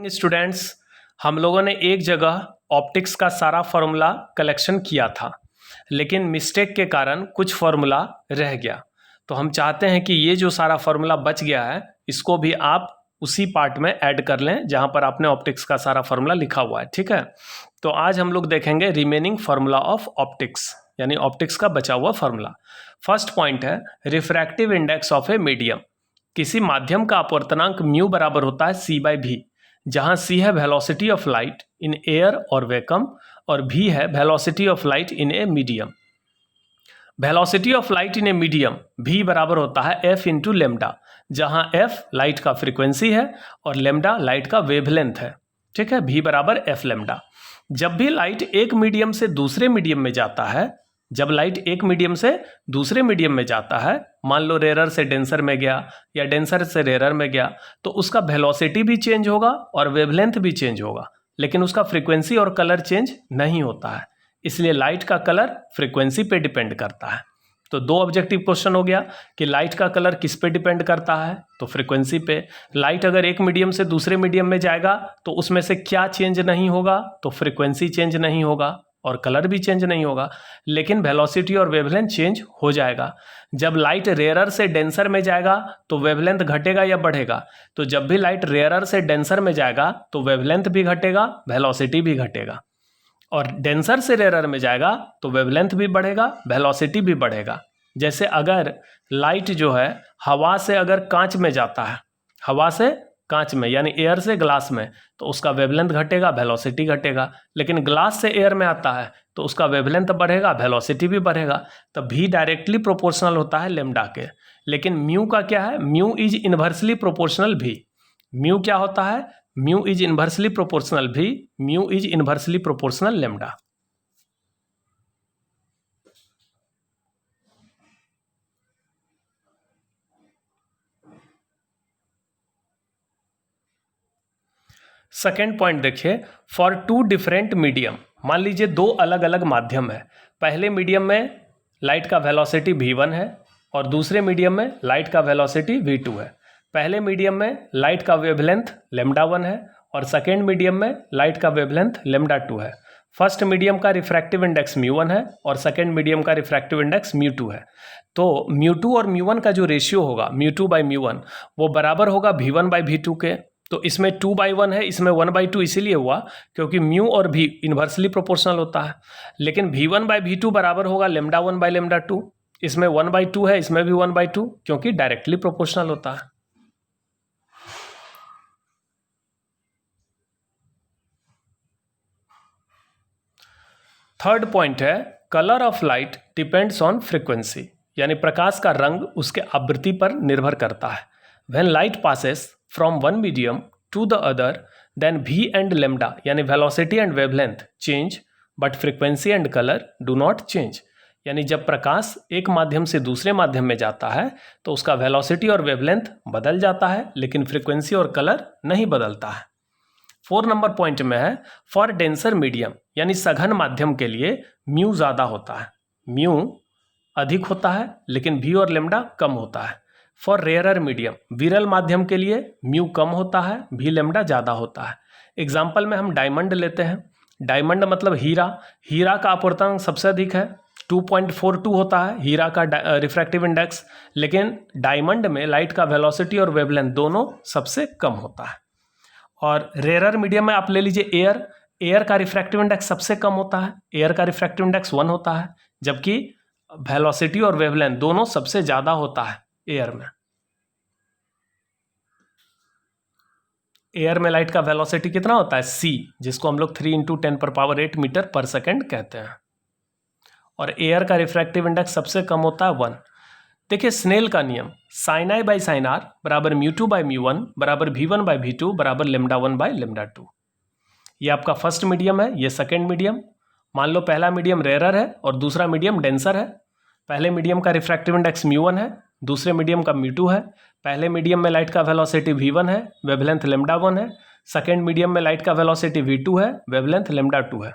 Students, हम लोगों ने एक जगह ऑप्टिक्स का सारा फार्मूला कलेक्शन किया था, लेकिन मिस्टेक के कारण कुछ फार्मूला रह गया। तो हम चाहते हैं कि ये जो सारा फार्मूला बच गया है इसको भी आप उसी पार्ट में ऐड कर लें जहाँ पर आपने ऑप्टिक्स का सारा फार्मूला लिखा हुआ है। ठीक है, तो आज हम लोग देखेंगे रिमेनिंग फार्मूला ऑफ ऑप्टिक्स, यानी ऑप्टिक्स का बचा हुआ फार्मूला। फर्स्ट पॉइंट है refractive index of a medium. किसी माध्यम का अपवर्तनांक म्यू बराबर होता है c/v, जहाँ c है velocity of light in air और वैक्यूम और v है velocity of light in a medium. Velocity of light in a medium v बराबर होता है f इंटू लेमडा, जहाँ f लाइट का फ्रीक्वेंसी है और लेमडा लाइट का वेवलेंथ है। ठीक है, v बराबर f लेमडा। जब भी लाइट एक मीडियम से दूसरे मीडियम में जाता है, जब लाइट एक मीडियम से दूसरे मीडियम में जाता है, मान लो रेयर से डेंसर में गया या डेंसर से रेयर में गया, तो उसका वेलोसिटी भी चेंज होगा और वेवलेंथ भी चेंज होगा, लेकिन उसका फ्रीक्वेंसी और कलर चेंज नहीं होता है। इसलिए लाइट का कलर फ्रीक्वेंसी पे डिपेंड करता है। तो दो ऑब्जेक्टिव क्वेश्चन हो गया कि लाइट का कलर किस पे डिपेंड करता है, तो फ्रीक्वेंसी पे। लाइट अगर एक मीडियम से दूसरे मीडियम में जाएगा तो उसमें से क्या चेंज नहीं होगा, तो फ्रीक्वेंसी चेंज नहीं होगा और कलर भी चेंज नहीं होगा, लेकिन वेलोसिटी और वेवलेंथ चेंज हो जाएगा। जब लाइट रेयरर से डेंसर में जाएगा तो वेवलेंथ घटेगा या बढ़ेगा, तो जब भी लाइट रेयरर से डेंसर में जाएगा तो वेवलेंथ भी घटेगा, वेलोसिटी भी घटेगा। और डेंसर से रेयरर में जाएगा तो वेवलेंथ भी बढ़ेगा, वेलोसिटी भी बढ़ेगा। जैसे अगर लाइट जो है हवा से अगर कांच में जाता है, हवा से कांच में यानी एयर से ग्लास में, तो उसका वेवलेंथ घटेगा, वेलोसिटी घटेगा। लेकिन ग्लास से एयर में आता है तो उसका वेवलेंथ बढ़ेगा, वेलोसिटी भी बढ़ेगा। तो भी डायरेक्टली प्रोपोर्शनल होता है लेमडा के। लेकिन म्यू का क्या है, म्यू इज इन्वर्सली प्रोपोर्शनल भी। म्यू क्या होता है, म्यू इज इन्वर्सली प्रोपोर्शनल भी, mu is inversely proportional lambda. Second point देखिए, फॉर टू डिफरेंट मीडियम। मान लीजिए दो अलग अलग माध्यम है। पहले मीडियम में लाइट का वेलोसिटी v1 है और दूसरे मीडियम में लाइट का वेलोसिटी v2 है। पहले मीडियम में लाइट का वेवलेंथ λ1 है और सेकेंड मीडियम में लाइट का वेवलेंथ λ2 है। फर्स्ट मीडियम का रिफ्रैक्टिव इंडेक्स μ1 है और सेकेंड मीडियम का रिफ्रैक्टिव इंडेक्स μ2 है। तो μ2 और μ1 का जो रेशियो होगा μ2/μ1 वो बराबर होगा v1/v2 के। तो इसमें 2/1 है, इसमें 1/2 इसीलिए हुआ क्योंकि म्यू और भी इन्वर्सली प्रोपोर्शनल होता है। लेकिन v1/v2 बराबर होगा λ1/λ2। इसमें 1/2 है, इसमें भी 1/2, क्योंकि डायरेक्टली प्रोपोर्शनल होता है। थर्ड पॉइंट है colour of light depends on frequency, यानी प्रकाश का रंग उसके आवृत्ति पर निर्भर करता है। When light passes from one medium to the other, then v and lambda यानी velocity and wavelength change, but frequency and color do not change। यानी जब प्रकाश एक माध्यम से दूसरे माध्यम में जाता है तो उसका velocity और wavelength बदल जाता है, लेकिन frequency और color नहीं बदलता है। 4 नंबर पॉइंट में है फॉर डेंसर मीडियम, यानी सघन माध्यम के लिए म्यू ज़्यादा होता है, म्यू अधिक होता है, लेकिन v और लैम्डा कम होता है। फॉर रेयरर मीडियम, विरल माध्यम के लिए म्यू कम होता है, भी लेमडा ज़्यादा होता है। एग्जाम्पल में हम डायमंड लेते हैं। डायमंड मतलब हीरा। हीरा का अपवर्तनांक सबसे अधिक है, 2.42 होता है हीरा का रिफ्रैक्टिव इंडेक्स, लेकिन डायमंड में लाइट का वेलोसिटी और वेवलेंथ दोनों सबसे कम होता है। और रेयरर मीडियम में आप ले लीजिए एयर। एयर का रिफ्रैक्टिव इंडेक्स सबसे कम होता है, एयर का रिफ्रैक्टिव इंडेक्स 1 होता है, जबकि वेलोसिटी और वेवलेंथ दोनों सबसे ज़्यादा होता है एयर में। एयर में लाइट का वेलोसिटी कितना होता है, c, जिसको हम लोग 3 × 10⁸ मीटर पर सेकेंड कहते हैं। और एयर का रिफ्रैक्टिव इंडेक्स सबसे कम होता है 1। देखिए स्नेल का नियम, sin i/sin r बराबर μ2/μ1 बराबर v1/v2 बराबर λ1/λ2। ये आपका फर्स्ट मीडियम है, ये सेकेंड मीडियम। मान लो पहला मीडियम रेयरर है और दूसरा मीडियम डेंसर है। पहले मीडियम का रिफ्रैक्टिव इंडेक्स μ1 है, दूसरे मीडियम का μ2 है। पहले मीडियम में लाइट का वेलोसिटी v1 है, वेवलेंथ λ1 है। सेकेंड मीडियम में लाइट का वेलोसिटी v2 है, वेवलेंथ λ2 है।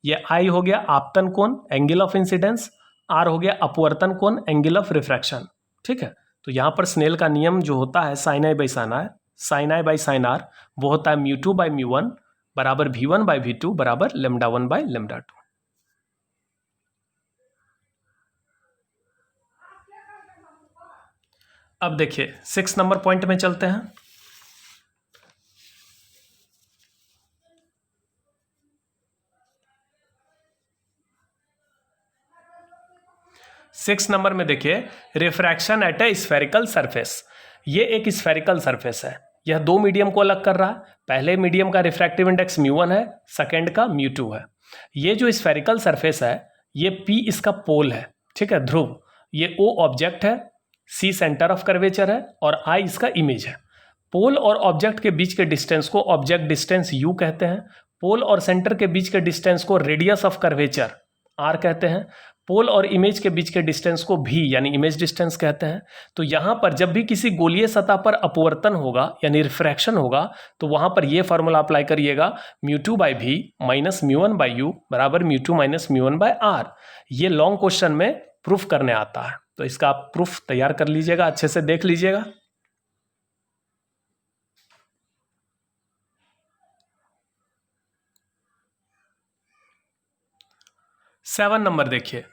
ये I हो गया आपतन कोण, एंगल ऑफ इंसिडेंस, R हो गया अपवर्तन कोण, एंगल ऑफ रिफ्रैक्शन। ठीक है, तो यहाँ पर स्नेल का नियम जो होता है sin i/sin r sine i by sine r, वो होता है μ2 बाई μ1 बराबर v1 बाई v2 बराबर λ1 बाई λ2। अब देखिए 6 नंबर पॉइंट में चलते हैं। 6 नंबर में देखिए refraction at A spherical surface. ये एक स्फेरिकल सरफेस है, यह दो मीडियम को अलग कर रहा है। पहले मीडियम का रिफ्रैक्टिव इंडेक्स μ1 है, सेकेंड का μ2 है। ये जो स्फेरिकल सरफेस है, ये P इसका पोल है, ठीक है, ध्रुव। ये O ऑब्जेक्ट है, C सेंटर ऑफ कर्वेचर है और I इसका इमेज है। पोल और ऑब्जेक्ट के बीच के डिस्टेंस को ऑब्जेक्ट डिस्टेंस U कहते हैं। पोल और सेंटर के बीच के डिस्टेंस को रेडियस ऑफ कर्वेचर R कहते हैं। पोल और इमेज के बीच के डिस्टेंस को V यानी इमेज डिस्टेंस कहते हैं। तो यहाँ पर जब भी किसी गोलीय सतह पर अपवर्तन होगा यानी रिफ्रैक्शन होगा, तो वहाँ पर ये फार्मूला अप्लाई करिएगा, μ2 by V minus μ1 by U बराबर μ2 माइनस μ1 बाई R। ये लॉन्ग क्वेश्चन में प्रूफ करने आता है, तो इसका आप प्रूफ तैयार कर लीजिएगा, अच्छे से देख लीजिएगा। सेवन नंबर देखिए,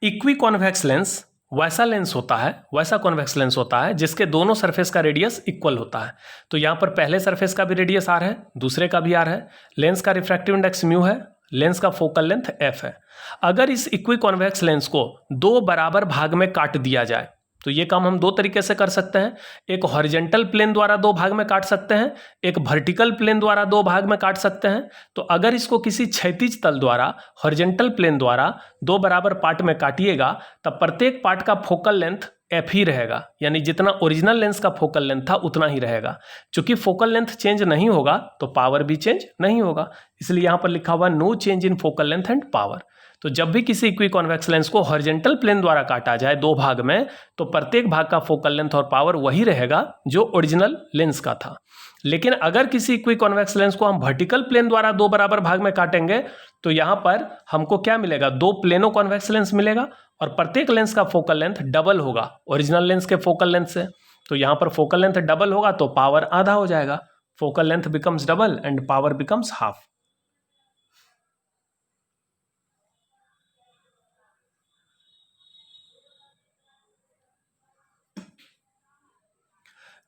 इक्वी कॉन्वेक्स लेंस वैसा लेंस होता है, वैसा कॉन्वेक्स लेंस होता है जिसके दोनों सरफेस का रेडियस इक्वल होता है। तो यहाँ पर पहले सरफेस का भी रेडियस R है, दूसरे का भी R है। लेंस का रिफ्रैक्टिव इंडेक्स μ है, लेंस का फोकल लेंथ f है। अगर इस इक्वी कॉन्वेक्स लेंस को दो बराबर भाग में काट दिया जाए, तो ये काम हम दो तरीके से कर सकते हैं। एक हॉरिजेंटल प्लेन द्वारा दो भाग में काट सकते हैं, एक वर्टिकल प्लेन द्वारा दो भाग में काट सकते हैं। तो अगर इसको किसी क्षैतिज तल द्वारा हॉरिजेंटल प्लेन द्वारा दो बराबर पार्ट में काटिएगा, तब प्रत्येक पार्ट का फोकल लेंथ f ही रहेगा, यानी जितना ओरिजिनल लेंस का फोकल लेंथ था उतना ही रहेगा। चूंकि फोकल लेंथ चेंज नहीं होगा तो पावर भी चेंज नहीं होगा, इसलिए यहाँ पर लिखा हुआ no change in focal length and power. तो जब भी किसी इक्वी कॉन्वेक्स लेंस को हॉरिजेंटल प्लेन द्वारा काटा जाए दो भाग में, तो प्रत्येक भाग का फोकल लेंथ और पावर वही रहेगा जो ओरिजिनल लेंस का था। लेकिन अगर किसी इक्वी कॉन्वेक्स लेंस को हम वर्टिकल प्लेन द्वारा दो बराबर भाग में काटेंगे, तो यहाँ पर हमको क्या मिलेगा, दो प्लेनो कॉन्वेक्स लेंस मिलेगा और प्रत्येक लेंस का फोकल लेंथ डबल होगा ओरिजिनल लेंस के फोकल लेंथ से। तो यहाँ पर फोकल लेंथ डबल होगा तो पावर आधा हो जाएगा, focal length becomes double and power becomes half.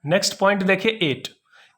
Next point देखिए 8।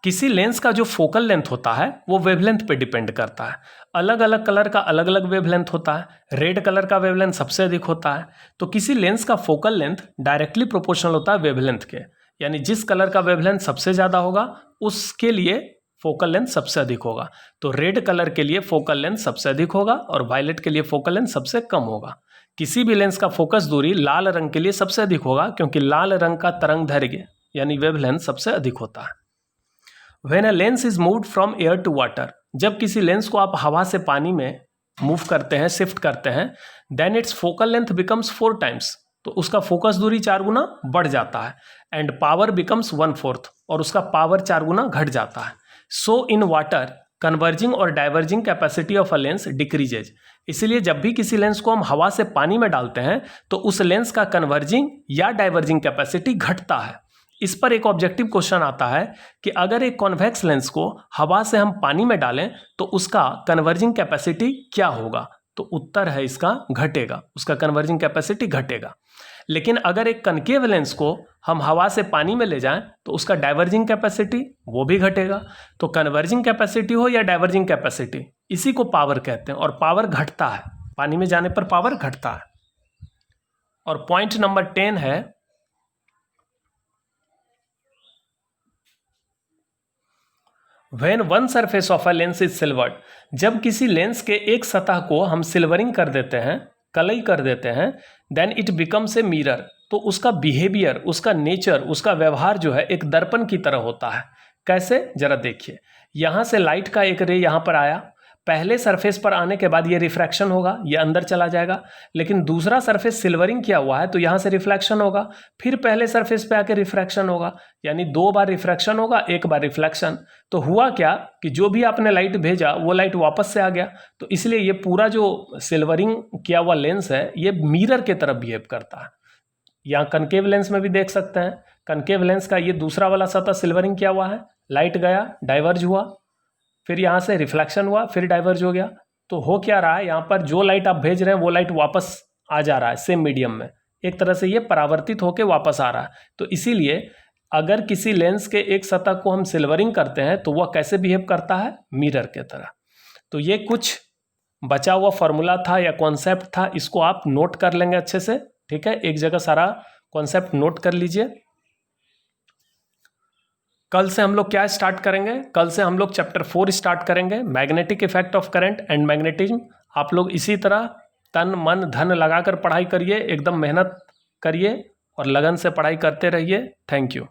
किसी लेंस का जो फोकल लेंथ होता है वो वेवलेंथ पे डिपेंड करता है। अलग अलग कलर का अलग अलग वेवलेंथ होता है। रेड कलर का वेवलेंथ सबसे अधिक होता है। तो किसी लेंस का फोकल लेंथ डायरेक्टली प्रोपोर्शनल होता है वेवलेंथ के, यानी जिस कलर का वेवलेंथ सबसे ज़्यादा होगा उसके लिए फोकल लेंथ सबसे अधिक होगा। तो रेड कलर के लिए फोकल लेंथ सबसे अधिक होगा और वायलेट के लिए फोकल लेंथ सबसे कम होगा। किसी भी लेंस का फोकस दूरी लाल रंग के लिए सबसे अधिक होगा, क्योंकि लाल रंग का तरंग दैर्घ्य यानी वेवलेंथ सबसे अधिक होता है। When a lens is moved from air to water, जब किसी लेंस को आप हवा से पानी में मूव करते हैं, शिफ्ट करते हैं, then its focal length becomes 4 times, तो उसका फोकस दूरी 4 गुना बढ़ जाता है। एंड पावर बिकम्स 1/4, और उसका पावर 4 गुना घट जाता है। सो इन वाटर कन्वर्जिंग और diverging capacity of a lens decreases. इसलिए जब भी किसी लेंस को हम हवा से पानी में डालते हैं तो उस लेंस का कन्वर्जिंग या डाइवर्जिंग कैपेसिटी घटता है। इस पर एक ऑब्जेक्टिव क्वेश्चन आता है कि अगर एक कॉन्वेक्स लेंस को हवा से हम पानी में डालें तो उसका कन्वर्जिंग कैपेसिटी क्या होगा, तो उत्तर है इसका घटेगा, उसका कन्वर्जिंग कैपेसिटी घटेगा। लेकिन अगर एक कनकेव लेंस को हम हवा से पानी में ले जाएं तो उसका डाइवर्जिंग कैपेसिटी वो भी घटेगा। तो कन्वर्जिंग कैपेसिटी हो या डाइवर्जिंग कैपेसिटी, इसी को पावर कहते हैं, और पावर घटता है, पानी में जाने पर पावर घटता है। और पॉइंट नंबर 10 है, When one surface of a lens is silvered, जब किसी लेंस के एक सतह को हम सिल्वरिंग कर देते हैं, कलई कर देते हैं, then it becomes a mirror, तो उसका बिहेवियर, उसका नेचर, उसका व्यवहार जो है एक दर्पण की तरह होता है। कैसे, जरा देखिए। यहाँ से लाइट का एक रे यहाँ पर आया, पहले सरफेस पर आने के बाद ये रिफ्रैक्शन होगा, ये अंदर चला जाएगा। लेकिन दूसरा सरफेस सिल्वरिंग किया हुआ है तो यहाँ से रिफ्लेक्शन होगा, फिर पहले सरफेस पे आके रिफ्रैक्शन होगा, यानी 2 बार रिफ्रैक्शन होगा, 1 बार रिफ्लेक्शन। तो हुआ क्या कि जो भी आपने लाइट भेजा वो लाइट वापस से आ गया। तो इसलिए ये पूरा जो सिल्वरिंग किया हुआ लेंस है ये मिरर के तरफ बिहेव करता है। यहाँ कनकेव लेंस में भी देख सकते हैं, कनकेव लेंस का ये दूसरा वाला सतह सिल्वरिंग किया हुआ है, लाइट गया, डाइवर्ज हुआ, फिर यहाँ से रिफ्लेक्शन हुआ, फिर डाइवर्ज हो गया। तो हो क्या रहा है, यहाँ पर जो लाइट आप भेज रहे हैं वो लाइट वापस आ जा रहा है सेम मीडियम में, एक तरह से ये परावर्तित होकर वापस आ रहा है। तो इसीलिए अगर किसी लेंस के एक सतह को हम सिल्वरिंग करते हैं तो वह कैसे बिहेव करता है, मिरर के तरह। तो ये कुछ बचा हुआ फॉर्मूला था या कॉन्सेप्ट था, इसको आप नोट कर लेंगे अच्छे से, ठीक है, एक जगह सारा कॉन्सेप्ट नोट कर लीजिए। कल से हम लोग क्या स्टार्ट करेंगे, कल से हम लोग चैप्टर 4 स्टार्ट करेंगे, magnetic effect of current and magnetism. आप लोग इसी तरह तन मन धन लगाकर पढ़ाई करिए, एकदम मेहनत करिए और लगन से पढ़ाई करते रहिए। Thank you.